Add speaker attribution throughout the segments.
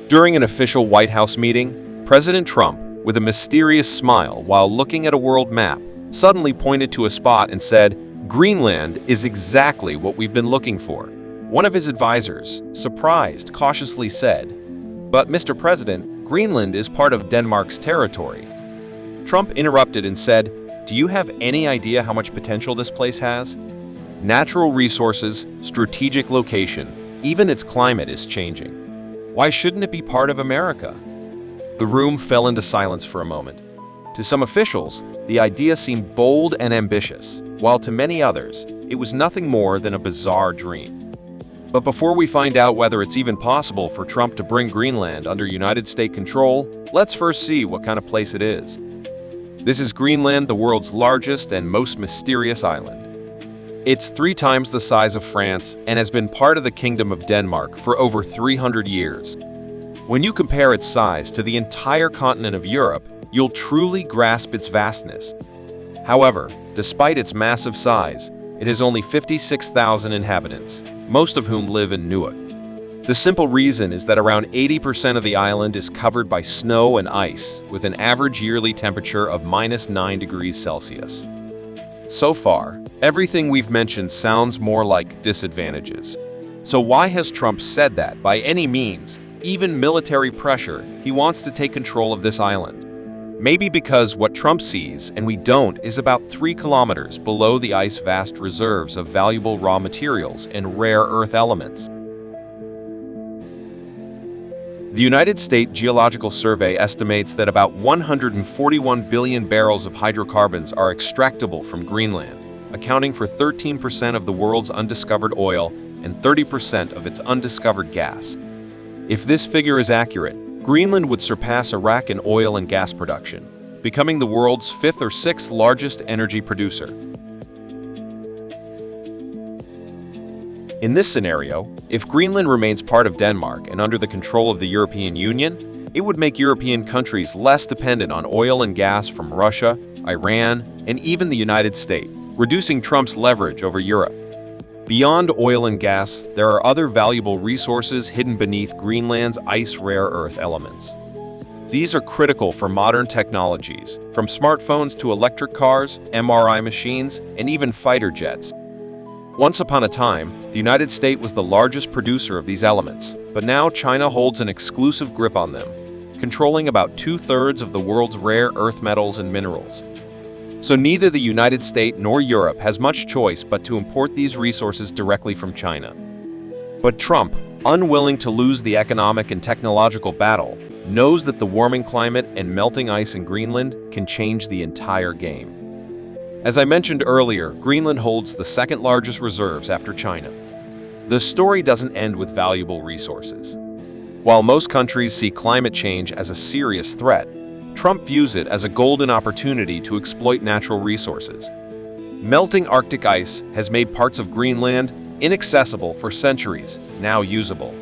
Speaker 1: During an official White House meeting, President Trump, with a mysterious smile while looking at a world map, suddenly pointed to a spot and said, "Greenland is exactly what we've been looking for." One of his advisors, surprised, cautiously said, "But Mr. President, Greenland is part of Denmark's territory." Trump interrupted and said, "Do you have any idea how much potential this place has? Natural resources, strategic location, even its climate is changing. Why shouldn't it be part of America?" The room fell into silence for a moment. To some officials, the idea seemed bold and ambitious, while to many others, it was nothing more than a bizarre dream. But before we find out whether it's even possible for Trump to bring Greenland under United States control, let's first see what kind of place it is. This is Greenland, the world's largest and most mysterious island. It's 3 times the size of France and has been part of the Kingdom of Denmark for over 300 years. When you compare its size to the entire continent of Europe, you'll truly grasp its vastness. However, despite its massive size, it has only 56,000 inhabitants, most of whom live in Nuuk. The simple reason is that around 80% of the island is covered by snow and ice, with an average yearly temperature of -9 degrees Celsius. So far, everything we've mentioned sounds more like disadvantages. So why has Trump said that, by any means, even military pressure, he wants to take control of this island? Maybe because what Trump sees, and we don't, is about 3 kilometers below the ice vast reserves of valuable raw materials and rare earth elements. The United States Geological Survey estimates that about 141 billion barrels of hydrocarbons are extractable from Greenland, accounting for 13% of the world's undiscovered oil and 30% of its undiscovered gas. If this figure is accurate, Greenland would surpass Iraq in oil and gas production, becoming the world's 5th or 6th largest energy producer. In this scenario, if Greenland remains part of Denmark and under the control of the European Union, it would make European countries less dependent on oil and gas from Russia, Iran, and even the United States, reducing Trump's leverage over Europe. Beyond oil and gas, there are other valuable resources hidden beneath Greenland's ice rare earth elements. These are critical for modern technologies, from smartphones to electric cars, MRI machines, and even fighter jets. Once upon a time, the United States was the largest producer of these elements, but now China holds an exclusive grip on them, controlling about 2/3 of the world's rare earth metals and minerals. So neither the United States nor Europe has much choice but to import these resources directly from China. But Trump, unwilling to lose the economic and technological battle, knows that the warming climate and melting ice in Greenland can change the entire game. As I mentioned earlier, Greenland holds the 2nd largest reserves after China. The story doesn't end with valuable resources. While most countries see climate change as a serious threat, Trump views it as a golden opportunity to exploit natural resources. Melting Arctic ice has made parts of Greenland inaccessible for centuries, now usable.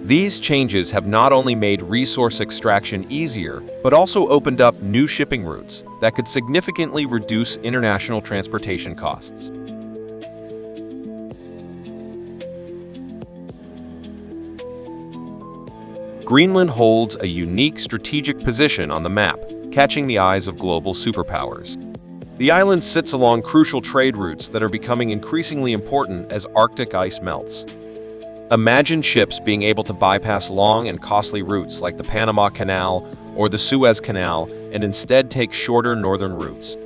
Speaker 1: These changes have not only made resource extraction easier, but also opened up new shipping routes that could significantly reduce international transportation costs. Greenland holds a unique strategic position on the map, catching the eyes of global superpowers. The island sits along crucial trade routes that are becoming increasingly important as Arctic ice melts. Imagine ships being able to bypass long and costly routes like the Panama Canal or the Suez Canal and instead take shorter northern routes.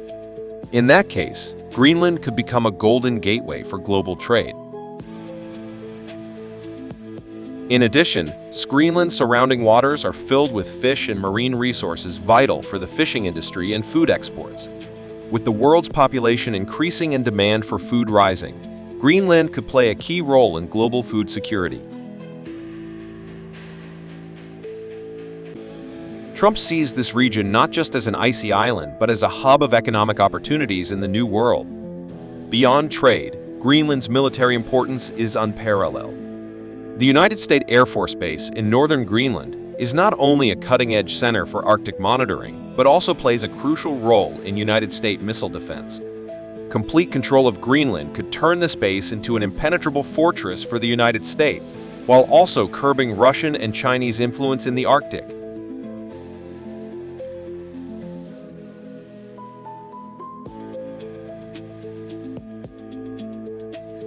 Speaker 1: In that case, Greenland could become a golden gateway for global trade. In addition, Greenland's surrounding waters are filled with fish and marine resources vital for the fishing industry and food exports. With the world's population increasing and demand for food rising, Greenland could play a key role in global food security. Trump sees this region not just as an icy island, but as a hub of economic opportunities in the New World. Beyond trade, Greenland's military importance is unparalleled. The United States Air Force Base in northern Greenland is not only a cutting-edge center for Arctic monitoring, but also plays a crucial role in United States missile defense. Complete control of Greenland could turn this base into an impenetrable fortress for the United States, while also curbing Russian and Chinese influence in the Arctic.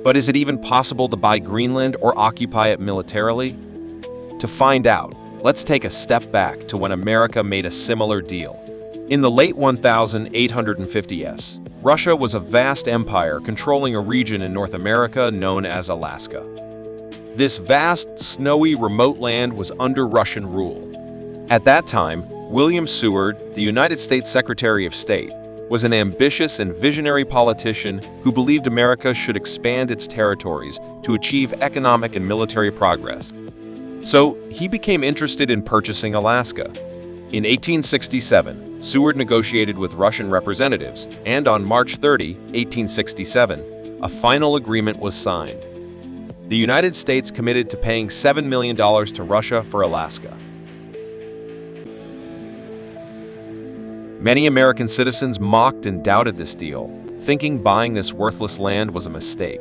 Speaker 1: But is it even possible to buy Greenland or occupy it militarily? To find out, let's take a step back to when America made a similar deal. In the late 1850s, Russia was a vast empire controlling a region in North America known as Alaska. This vast, snowy, remote land was under Russian rule. At that time, William Seward, the United States Secretary of State, was an ambitious and visionary politician who believed America should expand its territories to achieve economic and military progress. So he became interested in purchasing Alaska. In 1867, Seward negotiated with Russian representatives, and on March 30, 1867, a final agreement was signed. The United States committed to paying $7 million to Russia for Alaska. Many American citizens mocked and doubted this deal, thinking buying this worthless land was a mistake.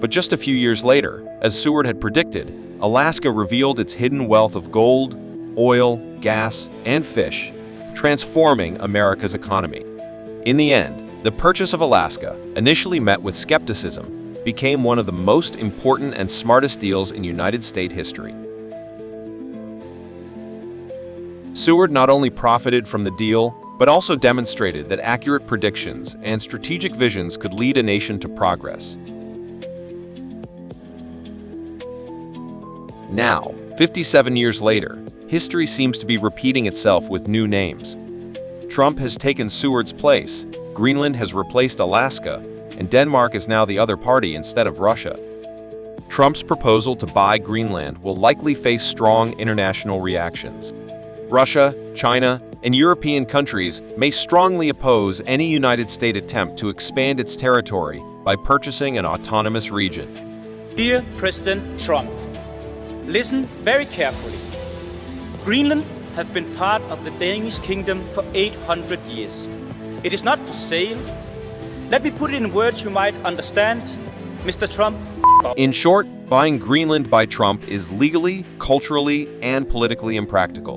Speaker 1: But just a few years later, as Seward had predicted, Alaska revealed its hidden wealth of gold, oil, gas, and fish, transforming America's economy. In the end, the purchase of Alaska, initially met with skepticism, became one of the most important and smartest deals in United States history. Seward not only profited from the deal, but also demonstrated that accurate predictions and strategic visions could lead a nation to progress. Now, 57 years later, history seems to be repeating itself with new names. Trump has taken Seward's place, Greenland has replaced Alaska, and Denmark is now the other party instead of Russia. Trump's proposal to buy Greenland will likely face strong international reactions. Russia, China, and European countries may strongly oppose any United States attempt to expand its territory by purchasing an autonomous region.
Speaker 2: Dear President Trump, listen very carefully. Greenland has been part of the Danish kingdom for 800 years. It is not for sale. Let me put it in words you might understand. Mr. Trump.
Speaker 1: In short, buying Greenland by Trump is legally, culturally, and politically impractical.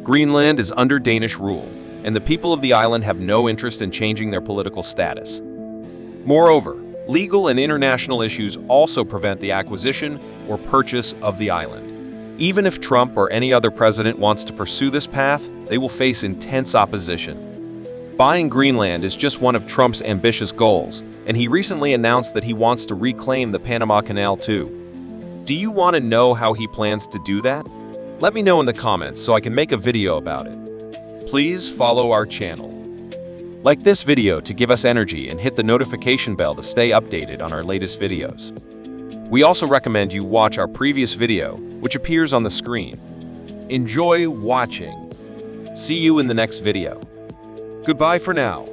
Speaker 1: Greenland is under Danish rule, and the people of the island have no interest in changing their political status. Moreover, legal and international issues also prevent the acquisition or purchase of the island. Even if Trump or any other president wants to pursue this path, they will face intense opposition. Buying Greenland is just one of Trump's ambitious goals, and he recently announced that he wants to reclaim the Panama Canal too. Do you want to know how he plans to do that? Let me know in the comments so I can make a video about it. Please follow our channel. Like this video to give us energy and hit the notification bell to stay updated on our latest videos. We also recommend you watch our previous video, which appears on the screen. Enjoy watching. See you in the next video. Goodbye for now.